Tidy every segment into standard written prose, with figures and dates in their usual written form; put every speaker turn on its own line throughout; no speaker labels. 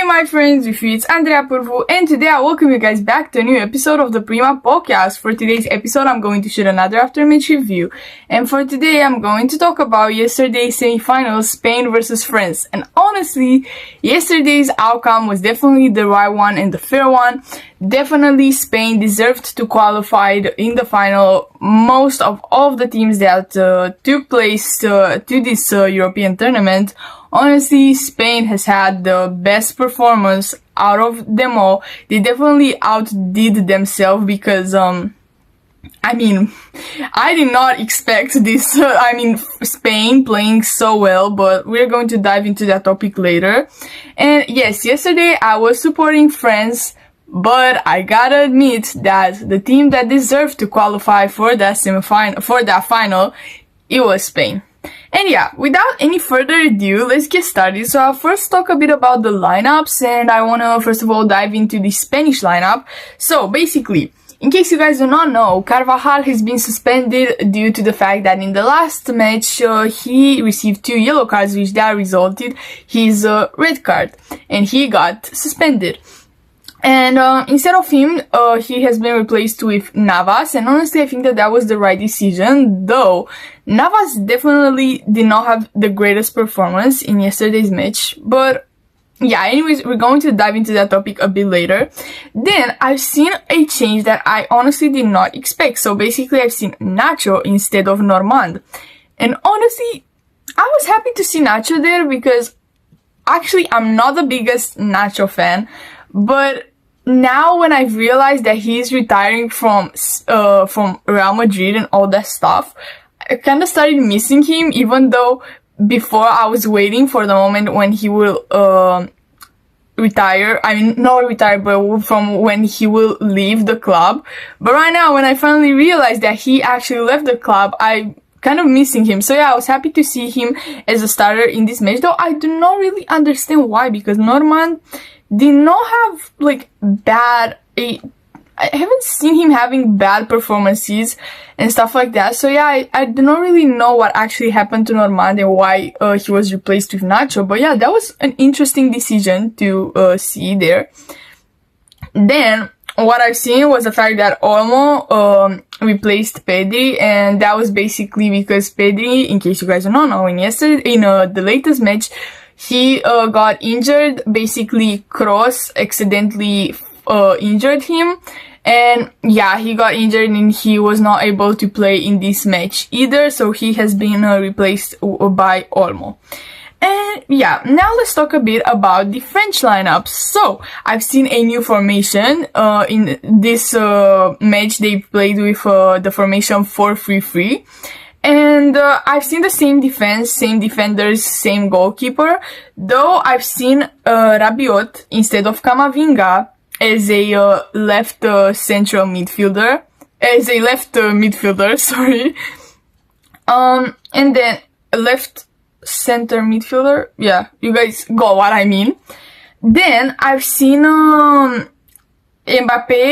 my friends, with you it's Andrea Purvu, and today I welcome you guys back to a new episode of the Prima podcast. For today's episode, I'm going to shoot another after-match review, and for today I'm going to talk about yesterday's semi-finals, Spain versus France. And honestly, yesterday's outcome was definitely the right one and the fair one. Definitely Spain deserved to qualify in the final. Most of all of the teams that took place to this European tournament, honestly, Spain has had the best performance out of them all. They definitely outdid themselves because, I did not expect this, Spain playing so well, but we're going to dive into that topic later. And yes, yesterday I was supporting France, but I gotta admit that the team that deserved to qualify for that final, it was Spain. And yeah, without any further ado, let's get started. So I'll first talk a bit about the lineups, and I wanna first of all dive into the Spanish lineup. So basically, in case you guys do not know, Carvajal has been suspended due to the fact that in the last match he received 2 yellow cards, which that resulted his red card, and he got suspended. And instead of him, he has been replaced with Navas, and honestly I think that was the right decision, though Navas definitely did not have the greatest performance in yesterday's match. But yeah, anyways, we're going to dive into that topic a bit later. Then I've seen a change that I honestly did not expect. So basically I've seen Nacho instead of Normand, and honestly I was happy to see Nacho there because actually I'm not the biggest Nacho fan. But now when I've realized that he's retiring from Real Madrid and all that stuff, I kind of started missing him, even though before I was waiting for the moment when he will retire. I mean, not retire, but from when he will leave the club. But right now, when I finally realized that he actually left the club, I kind of missing him. So yeah, I was happy to see him as a starter in this match, though I do not really understand why, because Normand did not have I haven't seen him having bad performances and stuff like that. So yeah, I do not really know what actually happened to Normand and why he was replaced with Nacho. But yeah, that was an interesting decision to see there. Then what I've seen was the fact that Olmo replaced Pedri, and that was basically because Pedri, in case you guys do not know, the latest match, he got injured. Basically, Kroos accidentally injured him, and yeah, he got injured and he was not able to play in this match either, so he has been replaced by Olmo. And yeah, now let's talk a bit about the French lineups. So I've seen a new formation in this match. They played with the formation 4-3-3. And I've seen the same defense, same defenders, same goalkeeper, though I've seen Rabiot instead of Camavinga as a left central midfielder, sorry. And then left center midfielder, yeah, you guys got what I mean. Then I've seen Mbappe,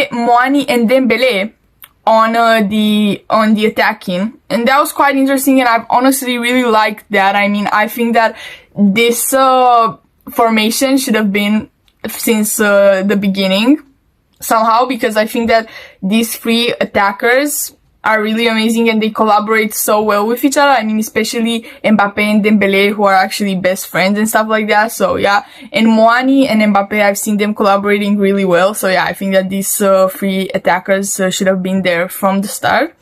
Moani and Dembele on the attacking, and that was quite interesting, and I've honestly really liked that. I mean, I think that this formation should have been since the beginning somehow, because I think that these 3 attackers are really amazing and they collaborate so well with each other. I mean, especially Mbappe and Dembele, who are actually best friends and stuff like that. So yeah, and Moani and Mbappe, I've seen them collaborating really well. So yeah, I think that these 3 attackers should have been there from the start.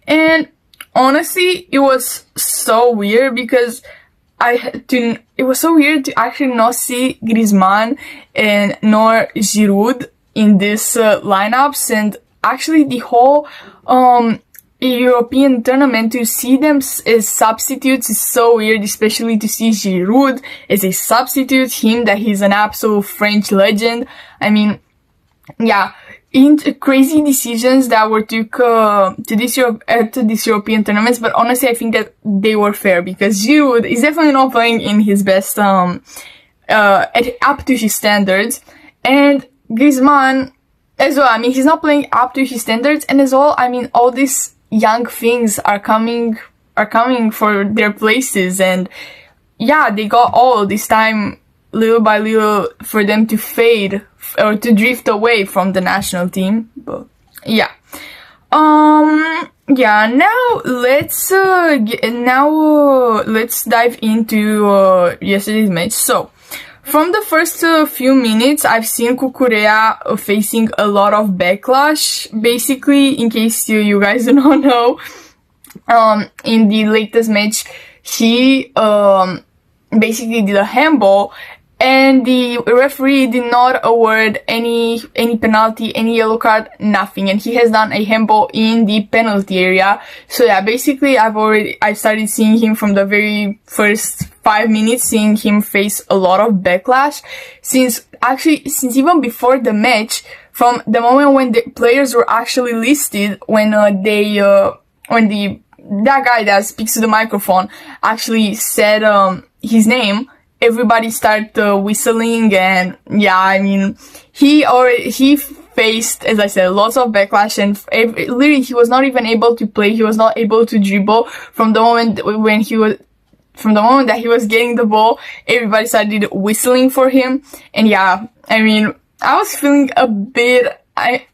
And honestly, it was so weird because it was so weird to actually not see Griezmann and nor Giroud in this lineups, and actually the whole European tournament, to see them as substitutes is so weird, especially to see Giroud as a substitute, him that he's an absolute French legend. I mean, yeah, crazy decisions that were took to this European tournaments, but honestly I think that they were fair because Giroud is definitely not playing in his best up to his standards, and Griezmann as well. I mean, he's not playing up to his standards, and as well, I mean, all these young things are coming for their places, and yeah, they got all this time little by little for them to fade or to drift away from the national team. But yeah. Yeah, now let's dive into yesterday's match. So, from the first few minutes, I've seen Cucurella facing a lot of backlash. Basically, in case you guys do not know, in the latest match, he basically did a handball, and the referee did not award any penalty, any yellow card, nothing. And he has done a handball in the penalty area. So yeah, basically I started seeing him from the very first 5 minutes, seeing him face a lot of backlash. Since even before the match, from the moment when the players were actually listed, when that guy that speaks to the microphone actually said his name, everybody started whistling. And yeah, I mean, he faced, as I said, lots of backlash, and literally he was not even able to play. He was not able to dribble from the moment that he was getting the ball. Everybody started whistling for him. And yeah, I mean, I was feeling a bit, I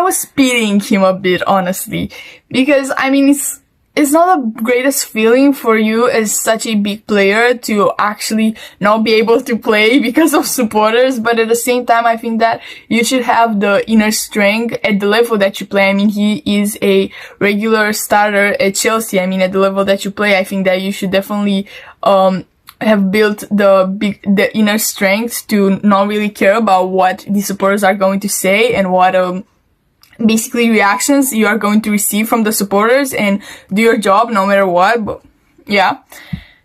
was pitying him a bit, honestly, because I mean, it's not the greatest feeling for you as such a big player to actually not be able to play because of supporters, but at the same time, I think that you should have the inner strength at the level that you play. I mean, he is a regular starter at Chelsea. I mean, at the level that you play, I think that you should definitely have built the inner strength to not really care about what the supporters are going to say and what basically reactions you are going to receive from the supporters, and do your job no matter what. But yeah.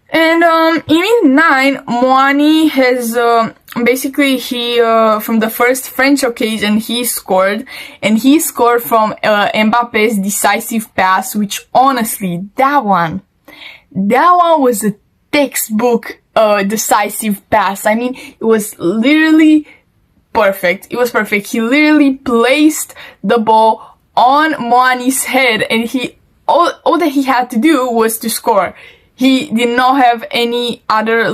And in minute 9, Moani has basically from the first French occasion he scored, and he scored from Mbappe's decisive pass, which honestly, that one was a textbook decisive pass. I mean, it was literally perfect. It was perfect. He literally placed the ball on Moani's head, and all that he had to do was to score. He did not have any other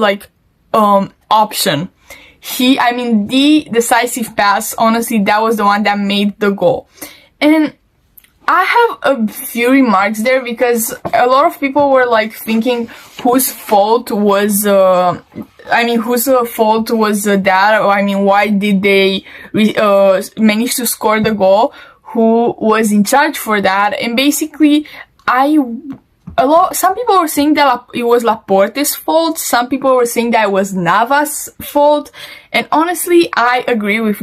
option. The decisive pass, honestly, that was the one that made the goal. And I have a few remarks there, because a lot of people were thinking whose fault was that, or why did they manage to score the goal, who was in charge for that. And basically, some people were saying that it was Laporte's fault, some people were saying that it was Navas' fault, and honestly, I agree with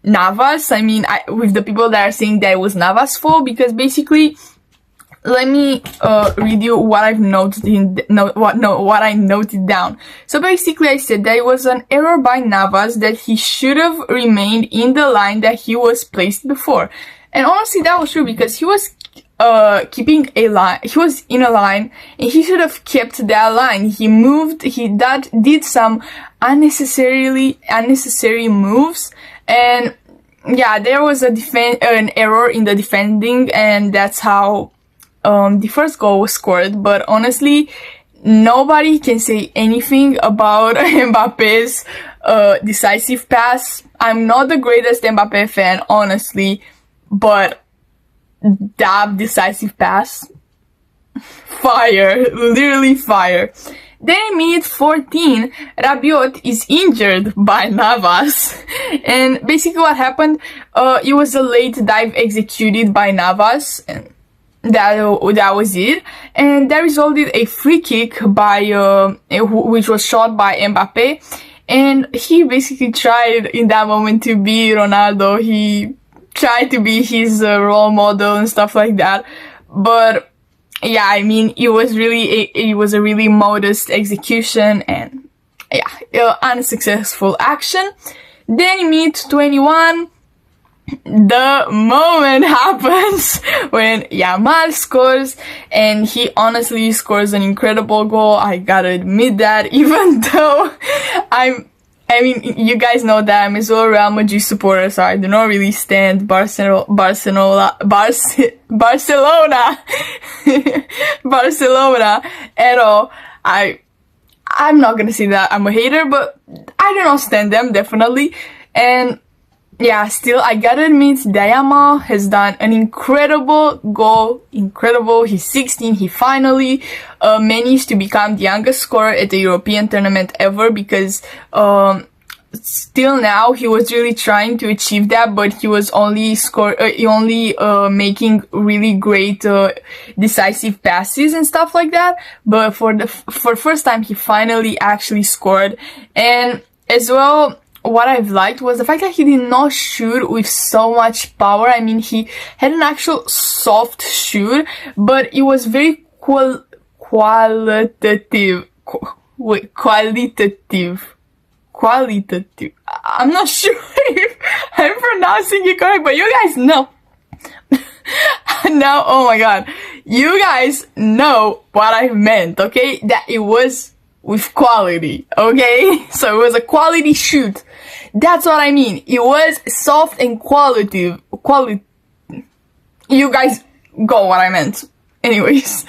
Navas. I mean, with the people that are saying that it was Navas' fault, because basically, let me read you what I've noted what I noted down. So basically, I said that it was an error by Navas, that he should have remained in the line that he was placed before. And honestly, that was true, because he was keeping a line. He was in a line, and he should have kept that line. He did some unnecessary moves. And yeah, there was an error in the defending, and that's how the first goal was scored. But honestly, nobody can say anything about Mbappe's decisive pass. I'm not the greatest Mbappe fan, honestly, but that decisive pass, fire, literally fire. Then in minute 14, Rabiot is injured by Navas. And basically what happened, it was a late dive executed by Navas, and that was it. And that resulted a free kick which was shot by Mbappe. And he basically tried in that moment to be Ronaldo. He tried to be his role model and stuff like that. But yeah, I mean, it was a really modest execution, and yeah, unsuccessful action. Then in minute 21, the moment happens when Yamal scores, and he honestly scores an incredible goal. I gotta admit that, even though you guys know that I'm as well a Real Madrid supporter, so I do not really stand Barcelona Barcelona at all. I I'm not gonna say that I'm a hater, but I do not stand them, definitely. And yeah, still, I gotta admit, Dayama has done an incredible goal. Incredible. He's 16. He finally managed to become the youngest scorer at the European tournament ever, because still now he was really trying to achieve that, but he was only making really great decisive passes and stuff like that. But for first time, he finally actually scored. And as well, what I've liked was the fact that he did not shoot with so much power. I mean, he had an actual soft shoot, but it was very qualitative. I'm not sure if I'm pronouncing it correct, but you guys know. Now, oh my god, you guys know what I meant, okay? That it was with quality, okay? So it was a quality shoot. That's what I mean. It was soft and qualitative. You guys got what I meant. Anyways.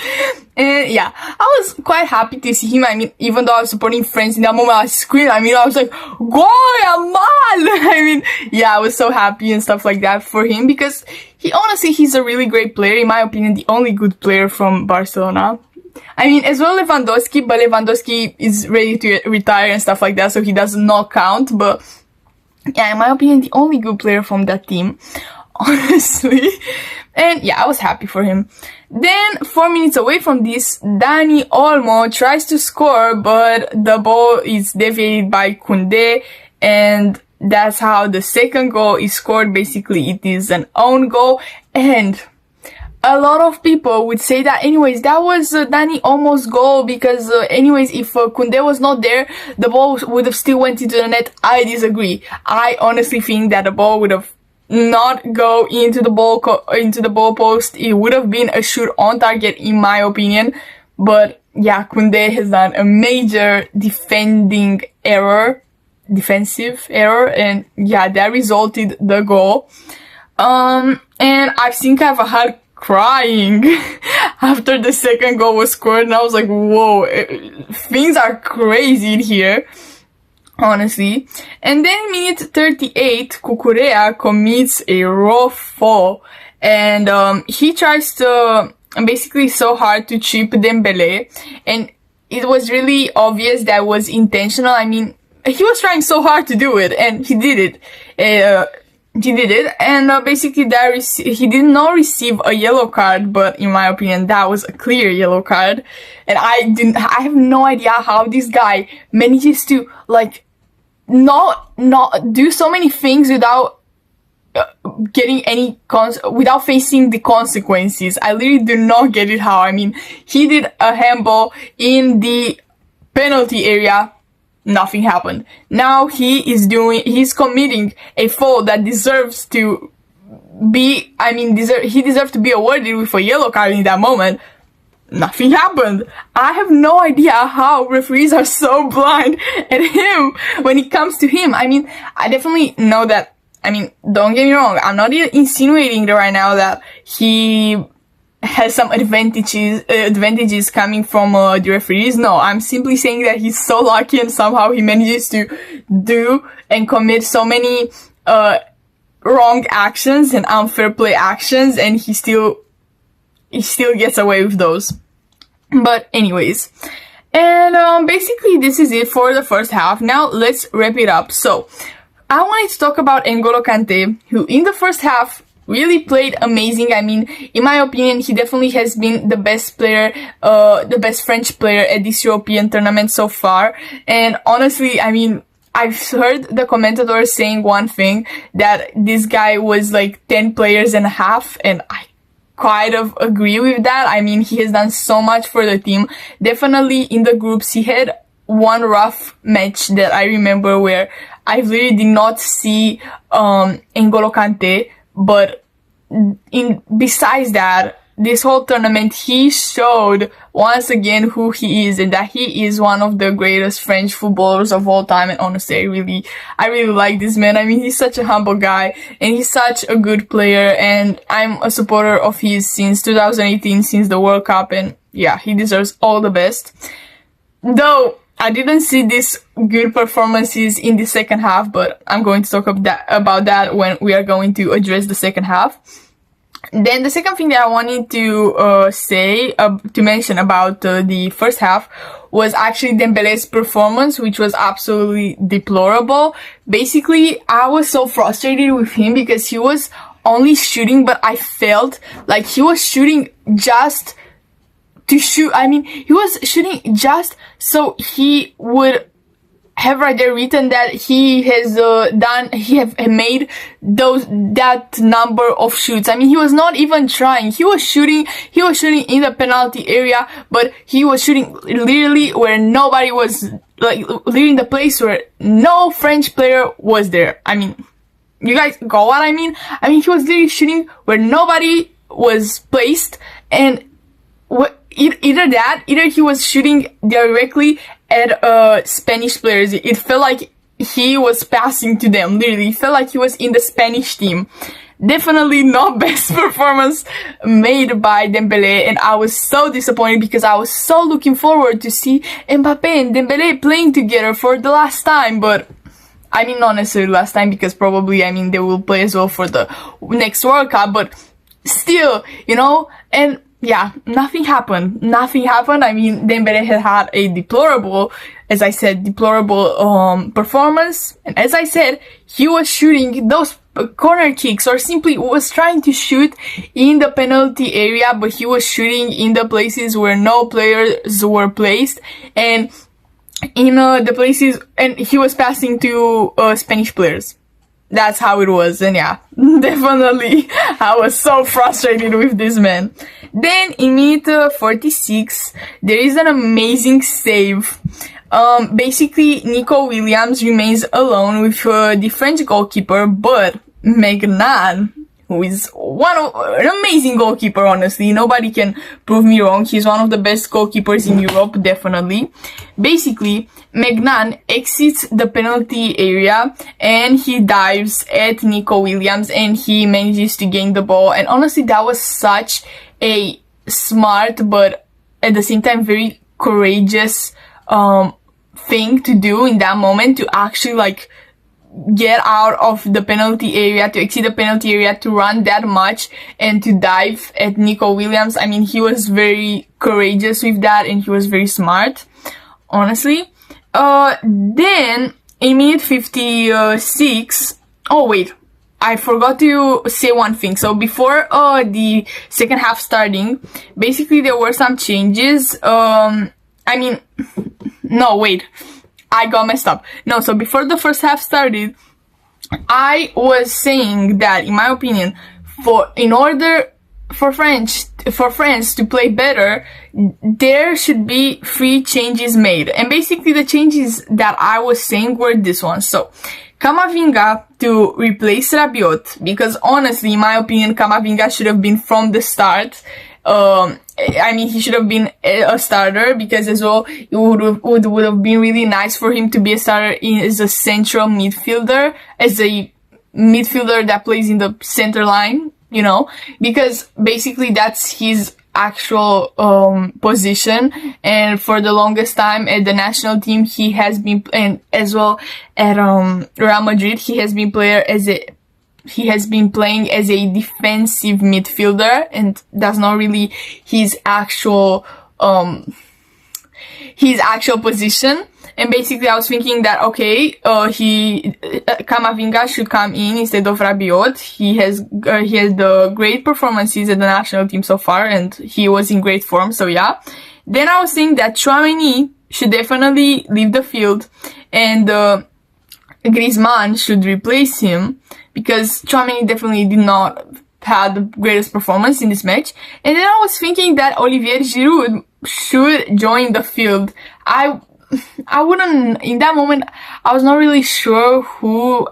And yeah, I was quite happy to see him. I mean, even though I was supporting France in that moment, I screamed. I mean, I was like, "Go, Yamal!" I mean, yeah, I was so happy and stuff like that for him, because he's a really great player. In my opinion, the only good player from Barcelona. I mean, as well Lewandowski, but Lewandowski is ready to retire and stuff like that, so he does not count. But yeah, in my opinion, the only good player from that team, honestly. And yeah, I was happy for him. Then, 4 minutes away from this, Dani Olmo tries to score, but the ball is deviated by Koundé, and that's how the second goal is scored. Basically, it is an own goal, and a lot of people would say that anyways, that was Dani Olmo's goal, because anyways, if Koundé was not there, the ball would have still went into the net. I disagree. I honestly think that the ball would have not go into the ball post. It would have been a shoot on target, in my opinion. But yeah, Koundé has done a major defensive error, and yeah, that resulted the goal. And I've seen Carvajal crying after the second goal was scored, and I was like, whoa, things are crazy in here, honestly. And then in minute 38, Cucurella commits a raw fall, and he tries to basically so hard to chip Dembele, and it was really obvious that was intentional. I mean, he was trying so hard to do it, and he did it. And basically he did not receive a yellow card, but in my opinion, that was a clear yellow card. And I have no idea how this guy manages to, like, not do so many things without without facing the consequences. I literally do not get it how. I mean, he did a handball in the penalty area. Nothing happened. Now he's committing a foul that deserves to be, he deserves to be awarded with a yellow card in that moment. Nothing happened. I have no idea how referees are so blind at him when it comes to him. I mean, I definitely know that, don't get me wrong, I'm not insinuating right now that he has some advantages coming from the referees. No, I'm simply saying that he's so lucky, and somehow he manages to do and commit so many wrong actions and unfair play actions, and he still gets away with those. But anyways, and basically this is it for the first half. Now let's wrap it up. So I wanted to talk about N'Golo Kante, who in the first half really played amazing. I mean, in my opinion, he definitely has been the best player, the best French player at this European tournament so far. And honestly, I mean, I've heard the commentators saying one thing, that this guy was like 10 players and a half, and I kind of agree with that. I mean, he has done so much for the team. Definitely in the groups, he had one rough match that I remember where I really did not see N'Golo Kante. But besides that, this whole tournament, he showed once again who he is, and that he is one of the greatest French footballers of all time. And honestly, I really like this man. I mean, he's such a humble guy, and he's such a good player, and I'm a supporter of his since 2018, since the World Cup, and yeah, he deserves all the best. Though, I didn't see these good performances in the second half, but I'm going to talk about that when we are going to address the second half. Then the second thing that I wanted to mention about the first half was actually Dembele's performance, which was absolutely deplorable. Basically, I was so frustrated with him because he was only shooting, but I felt like he was shooting just to shoot. I mean, he was shooting just so he would have right there written that he has made that number of shoots. I mean, he was not even trying. He was shooting in the penalty area, but he was shooting literally where nobody was, like literally in the place where no French player was there. I mean, you guys got what I mean? I mean, he was literally shooting where nobody was placed, and either he was shooting directly at Spanish players. It felt like he was passing to them, literally. It felt like he was in the Spanish team. Definitely not best performance made by Dembele, and I was so disappointed because I was so looking forward to see Mbappe and Dembele playing together for the last time, but I mean, not necessarily last time, because probably, I mean, they will play as well for the next World Cup, but still, you know, and yeah, nothing happened. I mean, Dembele had a deplorable performance. And as I said, he was shooting those corner kicks, or simply was trying to shoot in the penalty area, but he was shooting in the places where no players were placed, and in the places, and he was passing to Spanish players. That's how it was, and yeah, definitely, I was so frustrated with this man. Then, in minute 46, there is an amazing save. Basically, Nico Williams remains alone with the French goalkeeper, but Magnan, who is an amazing goalkeeper, honestly. Nobody can prove me wrong. He's one of the best goalkeepers in Europe, definitely. Basically, Magnan exits the penalty area and he dives at Nico Williams and he manages to gain the ball. And honestly, that was such a smart, but at the same time, very courageous thing to do in that moment, to actually like get out of the penalty area, to exceed the penalty area, to run that much and to dive at Nico Williams. I mean, he was very courageous with that and he was very smart, honestly. Then in minute 56, oh wait, I forgot to say one thing. So before the second half starting, basically there were some changes. I mean, no, wait, I got messed up. No, so before the first half started, I was saying that, in my opinion, in order for France to play better, there should be 3 changes made. And basically the changes that I was saying were this one. So, Camavinga to replace Rabiot, because honestly, in my opinion, Camavinga should have been from the start. I mean, he should have been a starter, because as well, it would have been really nice for him to be a starter as a central midfielder, as a midfielder that plays in the center line, you know, because basically that's his actual position. And for the longest time at the national team, he has been, and as well at Real Madrid, he has been playing as a defensive midfielder, and that's not really his actual position. And basically I was thinking that, okay, Camavinga should come in instead of Rabiot. He has the great performances at the national team so far, and he was in great form, so yeah. Then I was saying that Tchouaméni should definitely leave the field, and Griezmann should replace him, because Tchouaméni definitely did not have the greatest performance in this match. And then I was thinking that Olivier Giroud should join the field. I wouldn't, in that moment, I was not really sure who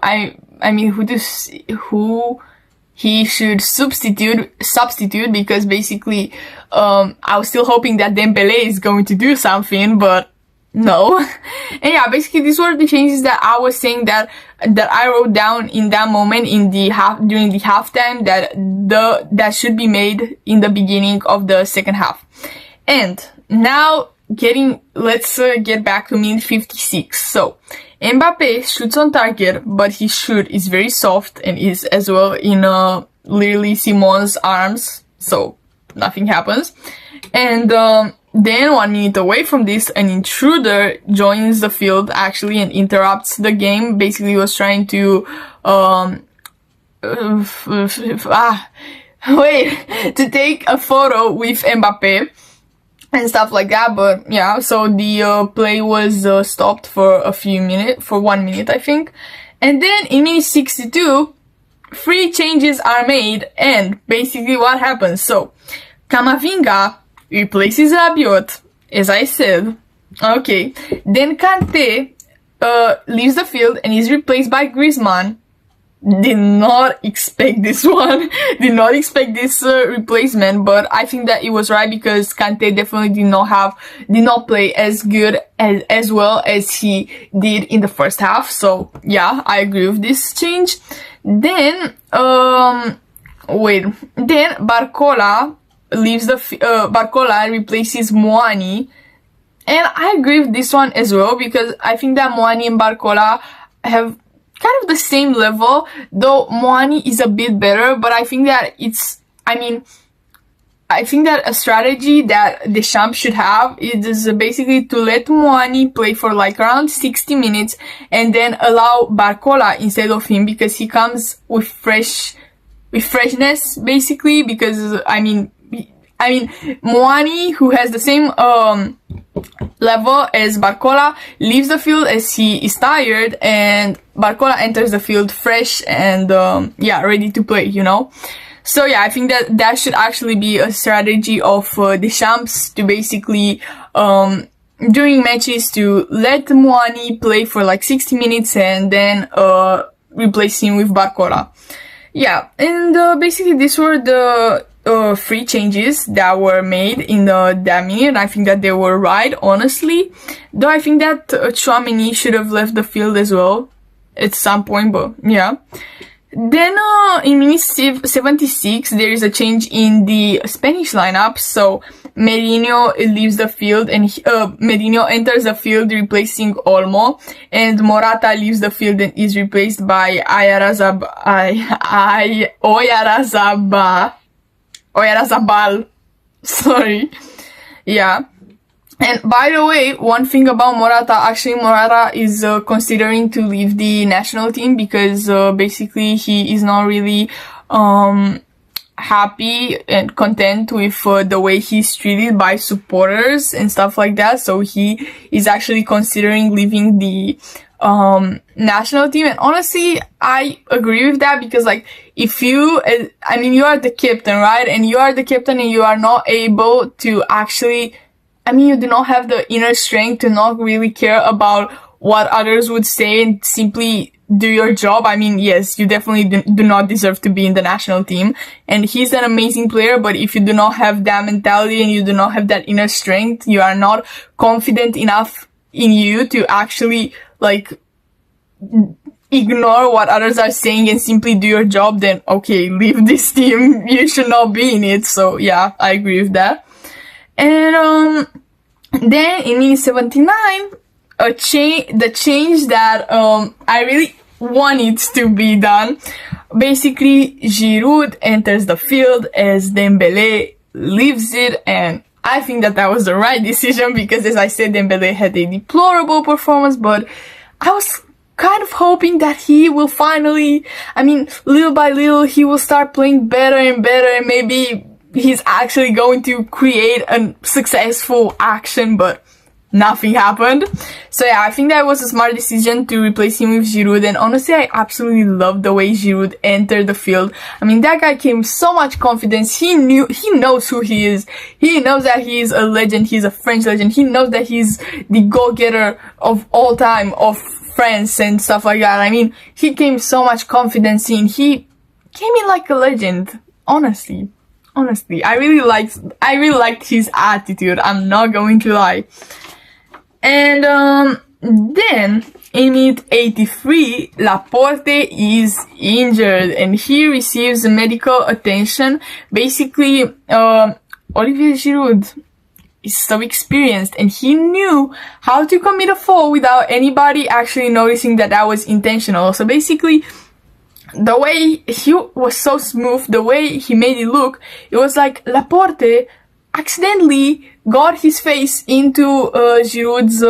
he should substitute, because basically, I was still hoping that Dembele is going to do something, but no. And yeah, basically these were the changes that I was saying that I wrote down in that moment during the halftime, that should be made in the beginning of the second half. And now let's get back to minute 56. So, Mbappe shoots on target, but his shoot is very soft and is as well in literally Simon's arms, so nothing happens. And then 1 minute away from this, an intruder joins the field actually and interrupts the game. Basically, was trying to to take a photo with Mbappe and stuff like that. But yeah, so the play was stopped for 1 minute, I think. And then in minute 62, 3 changes are made, and basically what happens? So Camavinga replaces Rabiot, as I said. Okay, then Kante leaves the field and is replaced by Griezmann. Did not expect this one. Did not expect this replacement, but I think that it was right because Kante definitely did not play as good as well as he did in the first half. So yeah, I agree with this change. Then then Barcola leaves Barcola replaces Moani, and I agree with this one as well because I think that Moani and Barcola have kind of the same level, though Moani is a bit better, but I think that I think that a strategy that Deschamps should have is basically to let Moani play for like around 60 minutes and then allow Barcola instead of him, because he comes with freshness basically, because Moani, who has the same level as Barcola, leaves the field as he is tired, and Barcola enters the field fresh and ready to play, you know. So yeah, I think that should actually be a strategy of Deschamps to basically during matches to let Moani play for like 60 minutes and then replace him with Barcola. Yeah, and basically these were the 3 changes that were made in that minute, and I think that they were right, honestly. Though I think that Tchouaméni should have left the field as well at some point, but yeah. Then in minute 76, there is a change in the Spanish lineup. So Merino leaves the field and Merino enters the field replacing Olmo, and Morata leaves the field and is replaced by Oyarzabal. Sorry. Yeah. And by the way, one thing about Morata, actually Morata is considering to leave the national team because basically he is not really happy and content with the way he's treated by supporters and stuff like that. So he is actually considering leaving the national team. And honestly, I agree with that because like if you are the captain, right? And you are the captain and you are not able to actually, you do not have the inner strength to not really care about what others would say and simply do your job. Yes, you definitely do not deserve to be in the national team. And he's an amazing player, but if you do not have that mentality and you do not have that inner strength, you are not confident enough in you to actually like ignore what others are saying and simply do your job, then okay, leave this team. You should not be in it. So yeah, I agree with that. And then in minute 79, the change that I really wanted to be done. Basically, Giroud enters the field as Dembele leaves it, and I think that was the right decision because, as I said, Dembele had a deplorable performance, but I was kind of hoping that he will finally, little by little, he will start playing better and better, and maybe he's actually going to create a successful action, but nothing happened. So yeah, I think that was a smart decision to replace him with Giroud, and honestly, I absolutely love the way Giroud entered the field. That guy came with so much confidence. He knows who he is. He knows that he is a legend. He's a French legend. He knows that he's the goal-getter of all time of France and stuff like that. He came with so much confidence in. He came in like a legend, honestly. I really liked his attitude. I'm not going to lie. And then in minute 83, Laporte is injured and he receives medical attention. Basically, Olivier Giroud is so experienced and he knew how to commit a fall without anybody actually noticing that that was intentional. So basically, the way he was so smooth, the way he made it look, it was like Laporte accidentally got his face into Giroud's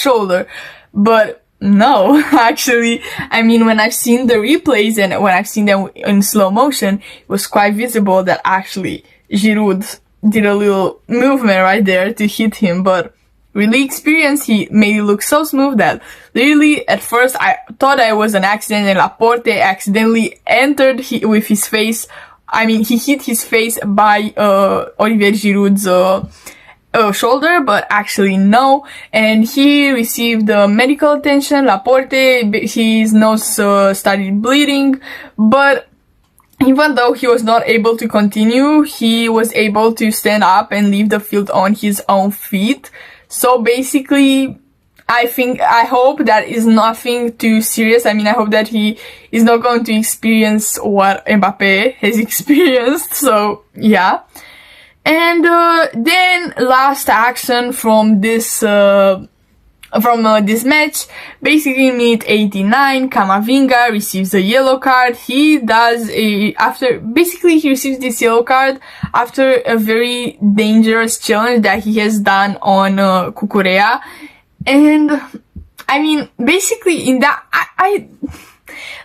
shoulder. But no, actually, I mean, when I've seen the replays and when I've seen them in slow motion, it was quite visible that actually Giroud did a little movement right there to hit him, but really experienced, he made it look so smooth that literally at first I thought it was an accident and Laporte accidentally entered with his face. I mean, he hit his face by Olivier Giroud's shoulder, but actually no, and he received medical attention. Laporte, his nose started bleeding, but even though he was not able to continue, he was able to stand up and leave the field on his own feet. So basically, I hope that is nothing too serious. I mean, I hope that he is not going to experience what Mbappe has experienced. So yeah. And then last action from this match, basically minute 89, Camavinga receives a yellow card. He receives this yellow card after a very dangerous challenge that he has done on Cucurella. And I mean, basically in that,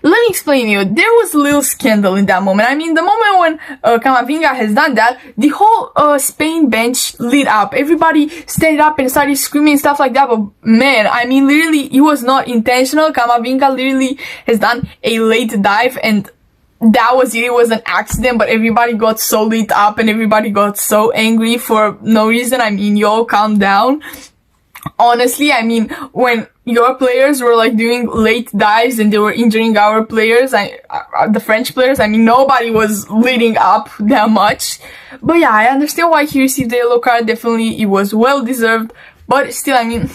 let me explain to you. There was a little scandal in that moment. I mean, the moment when Camavinga has done that, the whole Spain bench lit up. Everybody stood up and started screaming and stuff like that. But man, I mean, literally, it was not intentional. Camavinga literally has done a late dive, and that was it. It was an accident. But everybody got so lit up and everybody got so angry for no reason. I mean, y'all calm down. Honestly, I mean, when your players were like doing late dives and they were injuring our players, the French players, I mean, nobody was leading up that much. But yeah, I understand why he received the yellow card. Definitely, it was well deserved. But still, I mean,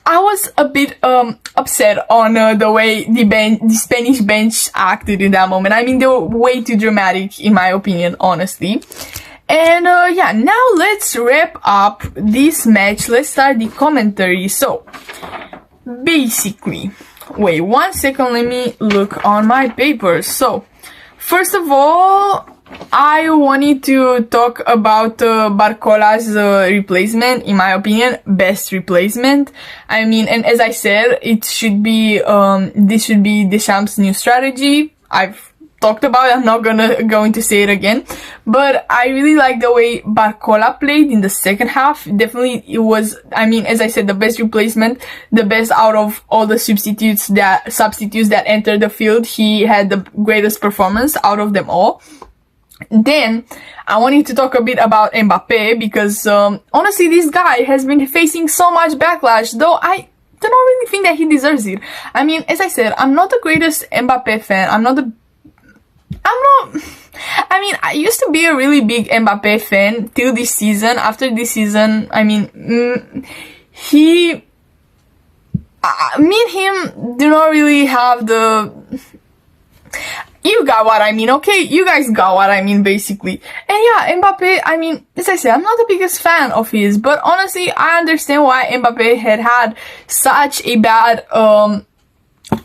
I was a bit upset on the way the Spanish bench acted in that moment. I mean, they were way too dramatic, in my opinion, honestly. And yeah, now let's wrap up this match. Let's start the commentary. So, basically, wait 1 second, let me look on my papers. So, first of all, I wanted to talk about Barcola's replacement. In my opinion, best replacement. I mean, and as I said, it should be this should be Deschamps' new strategy. I've talked about it. I'm not going to say it again, but I really like the way Barcola played in the second half. Definitely, it was, I mean, as I said, the best replacement, the best out of all the substitutes that entered the field. He had the greatest performance out of them all. Then I wanted to talk a bit about Mbappe because honestly, this guy has been facing so much backlash, though I do not really think that he deserves it. I mean, as I said, I'm not the greatest Mbappe fan. I mean, I used to be a really big Mbappe fan till this season. After this season, I mean, me and him do not really have the... You got what I mean, okay? You guys got what I mean, basically. And yeah, Mbappe, I mean, as I said, I'm not the biggest fan of his, but honestly, I understand why Mbappe had such a bad,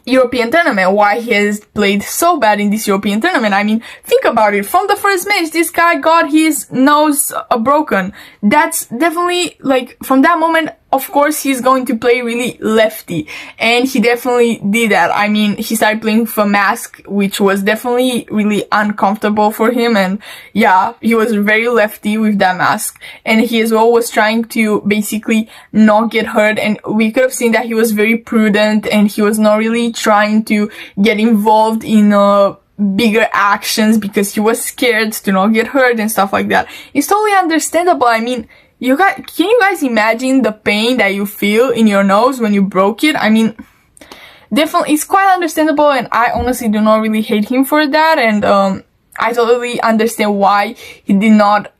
European tournament, why he has played so bad in this European tournament. I mean, think about it. From the first match, this guy got his nose broken. That's definitely, like, from that moment, of course, he's going to play really lefty. And he definitely did that. I mean, he started playing with a mask, which was definitely really uncomfortable for him. And yeah, he was very lefty with that mask. And he as well was trying to basically not get hurt. And we could have seen that he was very prudent and he was not really trying to get involved in bigger actions because he was scared to not get hurt and stuff like that. It's totally understandable. I mean, can you guys imagine the pain that you feel in your nose when you broke it? I mean, definitely, it's quite understandable, and I honestly do not really hate him for that, and I totally understand why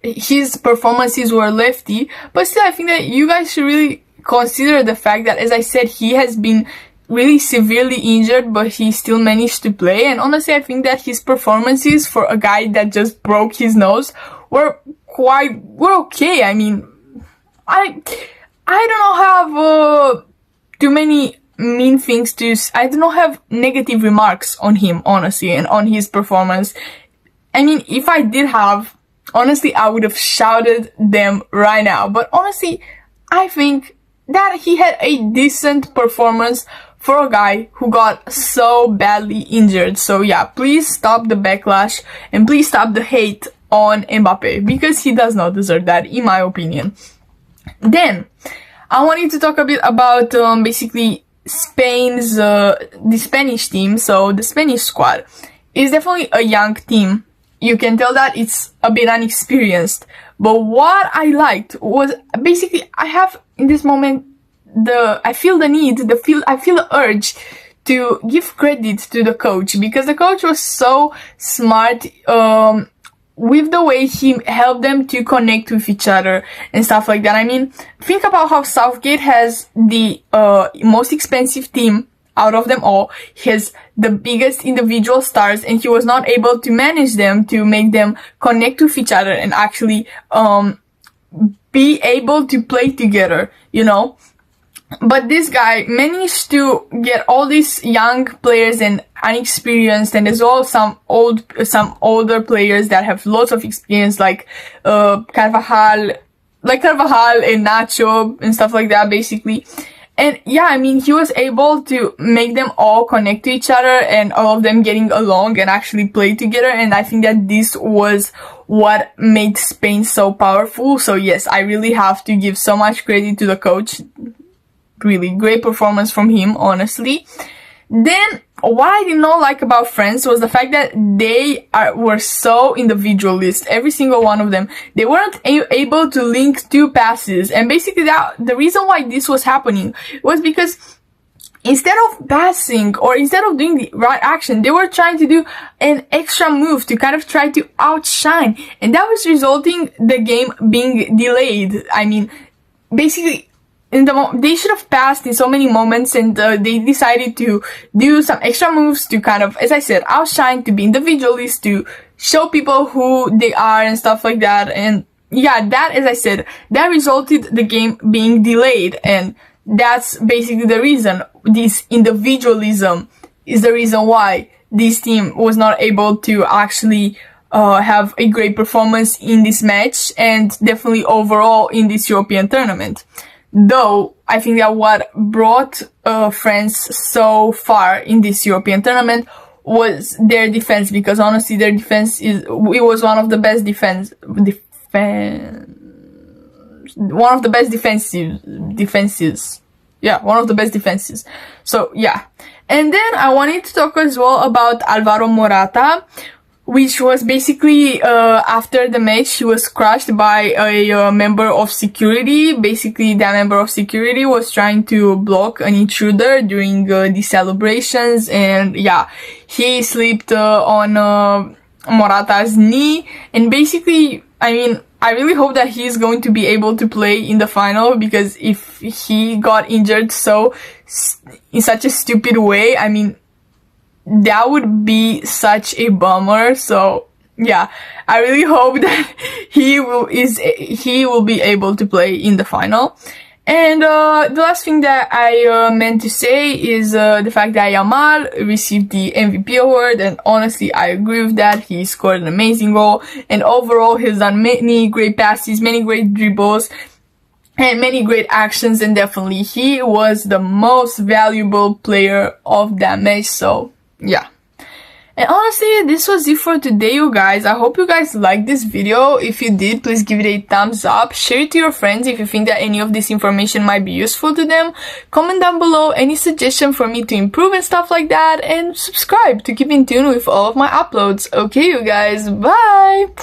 his performances were lefty, but still, I think that you guys should really consider the fact that, as I said, he has been really severely injured, but he still managed to play. And honestly, I think that his performances for a guy that just broke his nose were okay. I mean, I do not have too many mean things I do not have negative remarks on him, honestly, and on his performance. I mean, if I did have, honestly, I would have shouted them right now. But honestly, I think that he had a decent performance for a guy who got so badly injured. So yeah, please stop the backlash and please stop the hate on Mbappe, because he does not deserve that, in my opinion. Then, I wanted to talk a bit about basically the Spanish team. So the Spanish squad is definitely a young team. You can tell that it's a bit inexperienced. But what I liked was basically I have in this moment I feel the urge to give credit to the coach, because the coach was so smart with the way he helped them to connect with each other and stuff like that. I mean, think about how Southgate has the most expensive team out of them all. He has the biggest individual stars, and he was not able to manage them to make them connect with each other and actually be able to play together, you know. But this guy managed to get all these young players and inexperienced, and as well some older players that have lots of experience, like Carvajal and Nacho and stuff like that, basically. And yeah, I mean, he was able to make them all connect to each other and all of them getting along and actually play together. And I think that this was what made Spain so powerful. So yes, I really have to give so much credit to the coach. Really great performance from him, honestly. Then, what I did not like about France was the fact that they were so individualist. Every single one of them. They weren't able to link two passes. And basically the reason why this was happening was because instead of passing or instead of doing the right action, they were trying to do an extra move to kind of try to outshine. And that was resulting the game being delayed. I mean, basically, they should have passed in so many moments, and they decided to do some extra moves to kind of, as I said, outshine, to be individualists, to show people who they are and stuff like that. And yeah, that, as I said, that resulted the game being delayed, and that's basically the reason. This individualism is the reason why this team was not able to actually have a great performance in this match, and definitely overall in this European tournament. Though, I think that what brought France so far in this European tournament was their defense, because honestly, their defense it was one of the best defenses. Yeah, one of the best defenses. So, yeah. And then I wanted to talk as well about Alvaro Morata, which was basically, after the match, he was crushed by a member of security. Basically, that member of security was trying to block an intruder during the celebrations, and yeah, he slipped on Morata's knee. And basically, I mean, I really hope that he's going to be able to play in the final, because if he got injured in such a stupid way, I mean, that would be such a bummer. So yeah, I really hope that he will be able to play in the final. And the last thing that I meant to say is the fact that Yamal received the MVP award, and honestly, I agree with that. He scored an amazing goal, and overall, he's done many great passes, many great dribbles, and many great actions, and definitely he was the most valuable player of that match. So yeah. And honestly, this was it for today, you guys. I hope you guys liked this video. If you did, please give it a thumbs up. Share it to your friends if you think that any of this information might be useful to them. Comment down below any suggestion for me to improve and stuff like that. And subscribe to keep in tune with all of my uploads. Okay, you guys. Bye!